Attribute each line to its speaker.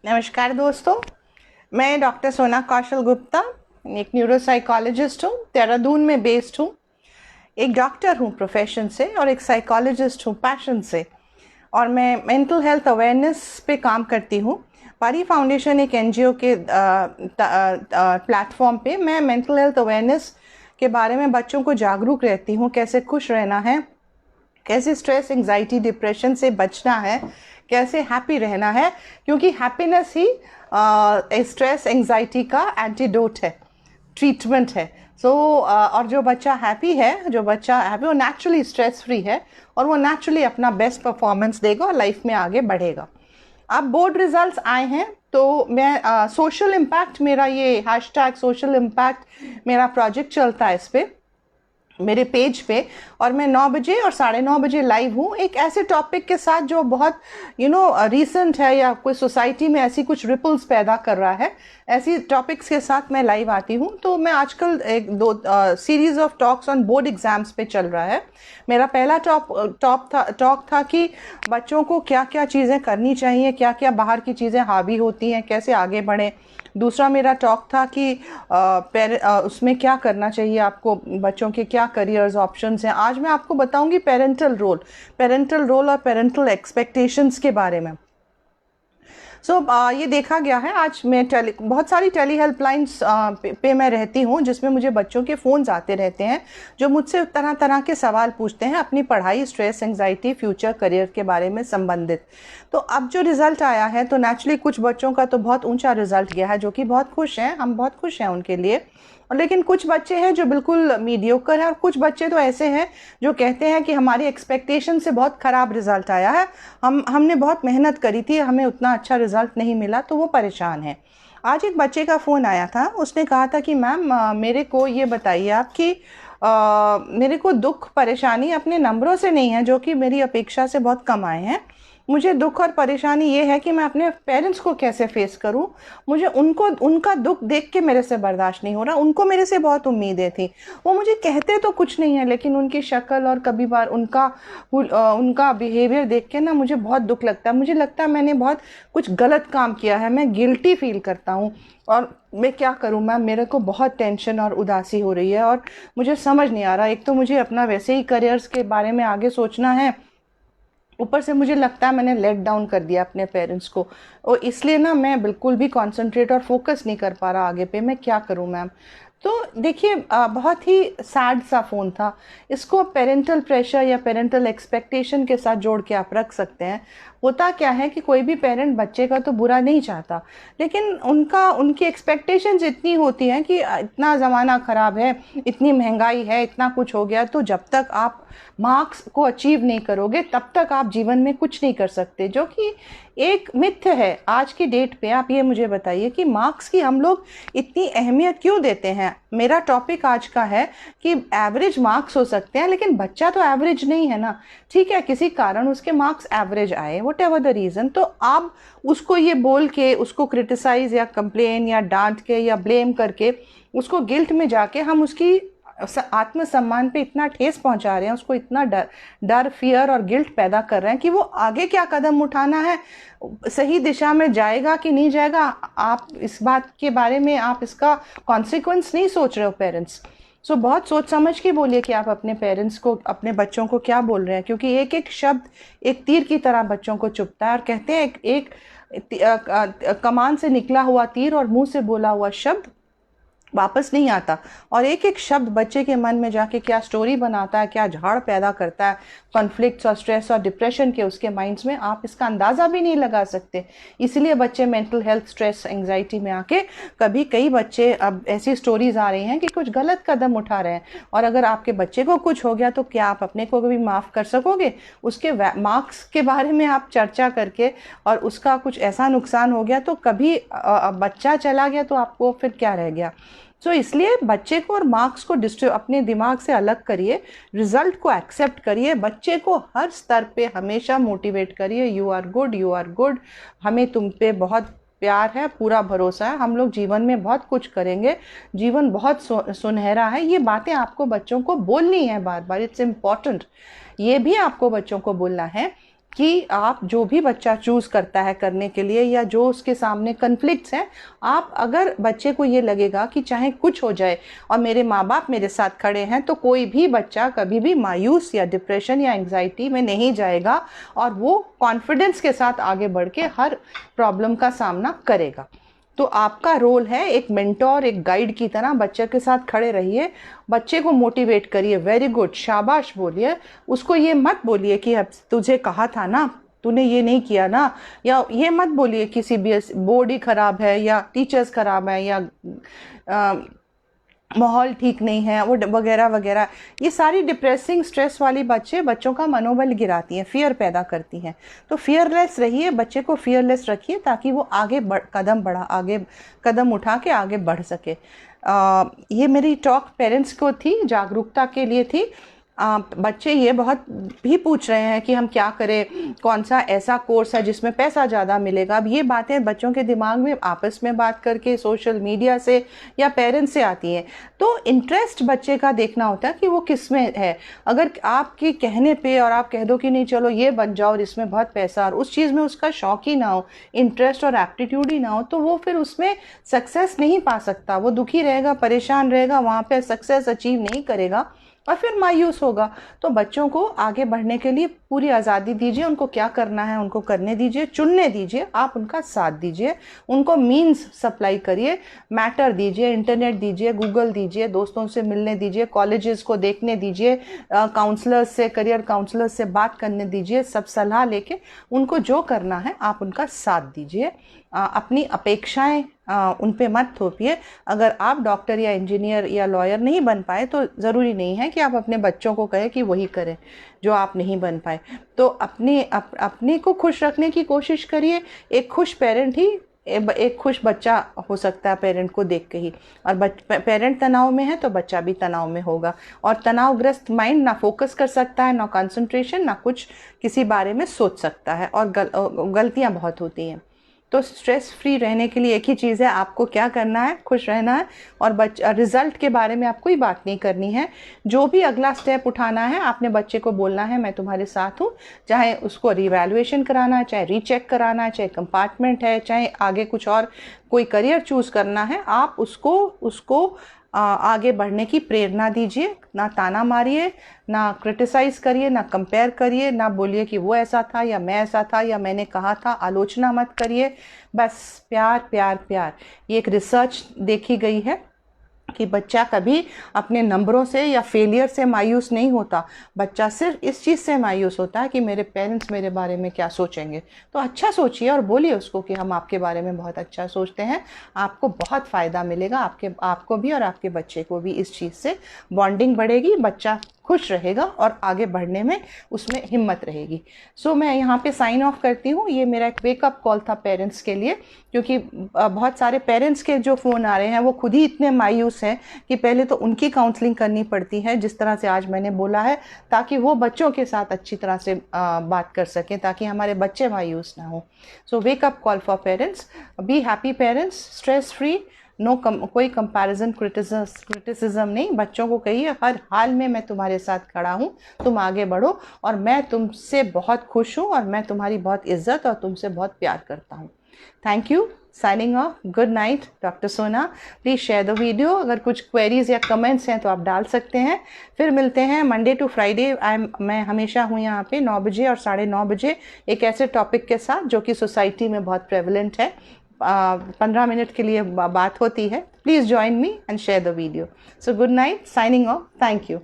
Speaker 1: नमस्कार दोस्तों, मैं डॉक्टर सोना कौशल गुप्ता एक न्यूरोसाइकोलॉजिस्ट हूँ। देहरादून में बेस्ड हूँ। एक डॉक्टर हूँ प्रोफेशन से और एक साइकोलॉजिस्ट हूँ पैशन से, और मैं मेंटल हेल्थ अवेयरनेस पे काम करती हूँ। पारी फाउंडेशन एक एनजीओ के प्लेटफॉर्म पे मैं मेंटल हेल्थ अवेयरनेस के बारे में बच्चों को जागरूक रहती हूँ। कैसे खुश रहना है, कैसे स्ट्रेस, एंजाइटी, डिप्रेशन से बचना है, कैसे हैप्पी रहना है, क्योंकि हैप्पीनेस ही स्ट्रेस एंजाइटी का एंटीडोट है, ट्रीटमेंट है। और जो बच्चा हैप्पी वो नेचुरली स्ट्रेस फ्री है और वो नेचुरली अपना बेस्ट परफॉर्मेंस देगा और लाइफ में आगे बढ़ेगा। अब बोर्ड रिजल्ट्स आए हैं तो मैं सोशल इम्पैक्ट, मेरा ये हैशटैग सोशल इम्पैक्ट मेरा प्रोजेक्ट चलता है इस पे, मेरे पेज पे, और मैं 9 बजे और 9:30 बजे लाइव हूँ एक ऐसे टॉपिक के साथ जो बहुत रीसेंट है या कोई सोसाइटी में ऐसी कुछ रिपल्स पैदा कर रहा है। ऐसी टॉपिक्स के साथ मैं लाइव आती हूँ। तो मैं आजकल एक दो series of talks on board exams पे चल रहा है। मेरा पहला टॉक था कि बच्चों को क्या क्या चीज़ें करनी चाहिए, क्या क्या बाहर की चीज़ें हावी होती हैं, कैसे आगे बढ़ें। दूसरा मेरा टॉक था कि उसमें क्या करना चाहिए आपको, बच्चों के क्या करियर्स ऑप्शंस हैं। आज मैं आपको बताऊंगी पेरेंटल रोल और पेरेंटल एक्सपेक्टेशंस के बारे में। ये देखा गया है, आज मैं बहुत सारी टेली हेल्पलाइंस पे मैं रहती हूँ, जिसमें मुझे बच्चों के फ़ोन्स आते रहते हैं जो मुझसे तरह तरह के सवाल पूछते हैं अपनी पढ़ाई, स्ट्रेस, एंजाइटी, फ्यूचर, करियर के बारे में संबंधित। तो अब जो रिज़ल्ट आया है तो नेचुरली कुछ बच्चों का तो बहुत ऊंचा रिज़ल्ट गया है, जो कि बहुत खुश हैं, हम बहुत खुश हैं उनके लिए। और लेकिन कुछ बच्चे हैं जो बिल्कुल मीडियोकर हैं, और कुछ बच्चे तो ऐसे हैं जो कहते हैं कि हमारी एक्सपेक्टेशन से बहुत ख़राब रिज़ल्ट आया है, हमने बहुत मेहनत करी थी, हमें उतना अच्छा रिज़ल्ट नहीं मिला, तो वो परेशान है। आज एक बच्चे का फ़ोन आया था, उसने कहा था कि मैम मेरे को ये बताइए आप कि मेरे को दुख परेशानी अपने नंबरों से नहीं है, जो कि मेरी अपेक्षा से बहुत कम आए हैं। मुझे दुख और परेशानी ये है कि मैं अपने पेरेंट्स को कैसे फेस करूं। मुझे उनका दुख देख के मेरे से बर्दाश्त नहीं हो रहा। उनको मेरे से बहुत उम्मीदें थी। वो मुझे कहते तो कुछ नहीं है, लेकिन उनकी शक्ल और कभी बार उनका बिहेवियर देख के ना मुझे बहुत दुख लगता है। मुझे लगता है मैंने बहुत कुछ गलत काम किया है, मैं गिल्टी फील करता हूँ। और मैं क्या करूँ मैम, मेरे को बहुत टेंशन और उदासी हो रही है और मुझे समझ नहीं आ रहा। एक तो मुझे अपना वैसे ही करियर्स के बारे में आगे सोचना है, ऊपर से मुझे लगता है मैंने लेट डाउन कर दिया अपने पेरेंट्स को, और इसलिए ना मैं बिल्कुल भी कंसंट्रेट और फोकस नहीं कर पा रहा आगे पे। मैं क्या करूं मैम? तो देखिए, बहुत ही सैड सा फ़ोन था। इसको पेरेंटल प्रेशर या पेरेंटल एक्सपेक्टेशन के साथ जोड़ के आप रख सकते हैं। होता क्या है कि कोई भी पेरेंट बच्चे का तो बुरा नहीं चाहता, लेकिन उनकी एक्सपेक्टेशंस इतनी होती हैं कि इतना ज़माना ख़राब है, इतनी महंगाई है, इतना कुछ हो गया, तो जब तक आप मार्क्स को अचीव नहीं करोगे तब तक आप जीवन में कुछ नहीं कर सकते, जो कि एक मिथ्य है। आज की डेट पे आप ये मुझे बताइए कि मार्क्स की हम लोग इतनी अहमियत क्यों देते हैं। मेरा टॉपिक आज का है कि एवरेज मार्क्स हो सकते हैं, लेकिन बच्चा तो एवरेज नहीं है ना। ठीक है, किसी कारण उसके मार्क्स एवरेज आए, वट एवर द रीज़न, तो आप उसको ये बोल के, उसको क्रिटिसाइज या कंप्लेन या डांट के या ब्लेम करके, उसको गिल्ट में जाके हम उसकी आत्मसम्मान पे इतना ठेस पहुंचा रहे हैं, उसको इतना डर फियर और गिल्ट पैदा कर रहे हैं कि वो आगे क्या कदम उठाना है, सही दिशा में जाएगा कि नहीं जाएगा, आप इस बात के बारे में आप इसका कॉन्सिक्वेंस नहीं सोच रहे हो पेरेंट्स। बहुत सोच समझ के बोलिए कि आप अपने पेरेंट्स को, अपने बच्चों को क्या बोल रहे हैं, क्योंकि एक एक शब्द एक तीर की तरह बच्चों को चुभता है। और कहते हैं एक कमान से निकला हुआ तीर और मुंह से बोला हुआ शब्द वापस नहीं आता, और एक एक शब्द बच्चे के मन में जाके क्या स्टोरी बनाता है, क्या झाड़ पैदा करता है, कॉन्फ्लिक्ट्स और स्ट्रेस और डिप्रेशन के उसके माइंड्स में, आप इसका अंदाज़ा भी नहीं लगा सकते। इसलिए बच्चे मेंटल हेल्थ, स्ट्रेस, एंजाइटी में आके कई बच्चे, अब ऐसी स्टोरीज आ रही हैं कि कुछ गलत कदम उठा रहे हैं। और अगर आपके बच्चे को कुछ हो गया तो क्या आप अपने को भी माफ़ कर सकोगे? उसके मार्क्स के बारे में आप चर्चा करके, और उसका कुछ ऐसा नुकसान हो गया तो कभी बच्चा चला गया तो आपको फिर क्या रह गया? इसलिए बच्चे को और मार्क्स को अपने दिमाग से अलग करिए, रिजल्ट को एक्सेप्ट करिए, बच्चे को हर स्तर पे हमेशा मोटिवेट करिए, you are good, you are good, हमें तुम पे बहुत प्यार है, पूरा भरोसा है, हम लोग जीवन में बहुत कुछ करेंगे, जीवन बहुत सुनहरा है। ये बातें आपको बच्चों को बोलनी है बार बार, इट्स इम्पॉर्टेंट। ये भी आपको बच्चों को बोलना है कि आप जो भी बच्चा चूज़ करता है करने के लिए या जो उसके सामने कन्फ्लिक्ट्स हैं, आप अगर बच्चे को ये लगेगा कि चाहे कुछ हो जाए और मेरे माँ बाप मेरे साथ खड़े हैं, तो कोई भी बच्चा कभी भी मायूस या डिप्रेशन या एंग्जाइटी में नहीं जाएगा और वो कॉन्फिडेंस के साथ आगे बढ़ के हर प्रॉब्लम का सामना करेगा। तो आपका रोल है एक मेंटोर, एक गाइड की तरह बच्चे के साथ खड़े रहिए, बच्चे को मोटिवेट करिए, वेरी गुड, शाबाश बोलिए, उसको ये मत बोलिए कि अब तुझे कहा था ना, तूने ये नहीं किया ना, या ये मत बोलिए कि सीबीएसई बोर्ड ही खराब है या टीचर्स खराब है या माहौल ठीक नहीं है, वो वगैरह वगैरह। ये सारी डिप्रेसिंग स्ट्रेस वाली बच्चों का मनोबल गिराती हैं, फियर पैदा करती हैं। तो फियरलेस रहिए, बच्चे को फियरलेस रखिए ताकि वो आगे कदम उठा के आगे बढ़ सके। ये मेरी टॉक पेरेंट्स को थी, जागरूकता के लिए थी। बच्चे ये बहुत भी पूछ रहे हैं कि हम क्या करें, कौन सा ऐसा कोर्स है जिसमें पैसा ज़्यादा मिलेगा। अब ये बातें बच्चों के दिमाग में आपस में बात करके, सोशल मीडिया से या पेरेंट्स से आती हैं। तो इंटरेस्ट बच्चे का देखना होता है कि वो किस में है। अगर आपके कहने पे और आप कह दो कि नहीं चलो ये बन जाओ और इसमें बहुत पैसा, और उस चीज़ में उसका शौक ही ना हो, इंटरेस्ट और एप्टीट्यूड ही ना हो, तो वो फिर उसमें सक्सेस नहीं पा सकता। वो दुखी रहेगा, परेशान रहेगा, वहाँ पे सक्सेस अचीव नहीं करेगा और फिर मायूस होगा। तो बच्चों को आगे बढ़ने के लिए पूरी आज़ादी दीजिए, उनको क्या करना है उनको करने दीजिए, चुनने दीजिए, आप उनका साथ दीजिए, उनको मीन्स सप्लाई करिए, मैटर दीजिए, इंटरनेट दीजिए, गूगल दीजिए, दोस्तों से मिलने दीजिए, कॉलेजेस को देखने दीजिए, काउंसलर्स से, करियर काउंसलर्स से बात करने दीजिए, सब सलाह लेके उनको जो करना है आप उनका साथ दीजिए। अपनी अपेक्षाएं उन पे मत थोपिए। अगर आप डॉक्टर या इंजीनियर या लॉयर नहीं बन पाए तो ज़रूरी नहीं है कि आप अपने बच्चों को कहें कि वही करें जो आप नहीं बन पाए। तो अपने को खुश रखने की कोशिश करिए। एक खुश पेरेंट ही एक खुश बच्चा हो सकता है पेरेंट को देख के ही। और पेरेंट तनाव में है तो बच्चा भी तनाव में होगा, और तनावग्रस्त माइंड ना फोकस कर सकता है, ना कंसंट्रेशन, ना कुछ किसी बारे में सोच सकता है, और गलतियां बहुत होती हैं। तो स्ट्रेस फ्री रहने के लिए एक ही चीज़ है, आपको क्या करना है, खुश रहना है, और रिजल्ट के बारे में आपको कोई बात नहीं करनी है। जो भी अगला स्टेप उठाना है आपने बच्चे को बोलना है मैं तुम्हारे साथ हूँ, चाहे उसको रिवैल्यूएशन कराना है, चाहे रीचेक कराना है, चाहे कंपार्टमेंट है, चाहे आगे कुछ और कोई करियर चूज़ करना है, आप उसको आगे बढ़ने की प्रेरणा दीजिए। ना ताना मारिए, ना क्रिटिसाइज करिए, ना कंपेयर करिए, ना बोलिए कि वो ऐसा था या मैं ऐसा था या मैंने कहा था। आलोचना मत करिए, बस प्यार प्यार प्यार। ये एक रिसर्च देखी गई है कि बच्चा कभी अपने नंबरों से या फेलियर से मायूस नहीं होता। बच्चा सिर्फ इस चीज़ से मायूस होता है कि मेरे पेरेंट्स मेरे बारे में क्या सोचेंगे। तो अच्छा सोचिए और बोलिए उसको कि हम आपके बारे में बहुत अच्छा सोचते हैं। आपको बहुत फ़ायदा मिलेगा, आपको भी और आपके बच्चे को भी। इस चीज़ से बॉन्डिंग बढ़ेगी, बच्चा खुश रहेगा और आगे बढ़ने में उसमें हिम्मत रहेगी। सो मैं यहाँ पे साइन ऑफ करती हूँ। ये मेरा एक वेकअप कॉल था पेरेंट्स के लिए, क्योंकि बहुत सारे पेरेंट्स के जो फ़ोन आ रहे हैं वो खुद ही इतने मायूस हैं कि पहले तो उनकी काउंसलिंग करनी पड़ती है, जिस तरह से आज मैंने बोला है, ताकि वो बच्चों के साथ अच्छी तरह से बात कर सकें, ताकि हमारे बच्चे मायूस ना हो। So wake up call for parents, be happy parents, stress free, कोई कंपैरिजन क्रिटिसिज्म नहीं। बच्चों को कहिए हर हाल में मैं तुम्हारे साथ खड़ा हूँ, तुम आगे बढ़ो, और मैं तुमसे बहुत खुश हूँ, और मैं तुम्हारी बहुत इज्जत और तुमसे बहुत प्यार करता हूँ। Thank you. Signing off. Good night, doctor Sona. Please share the video. अगर कुछ क्वेरीज या कमेंट्स हैं तो आप डाल सकते हैं। फिर मिलते हैं मंडे टू फ्राइडे। मैं हमेशा हूँ यहाँ पे 9 बजे और 9:30 बजे एक ऐसे टॉपिक के साथ जो कि सोसाइटी में बहुत प्रेवलेंट है। 15 मिनट के लिए बात होती है। Please join me and share the video. So good night, signing off. Thank you.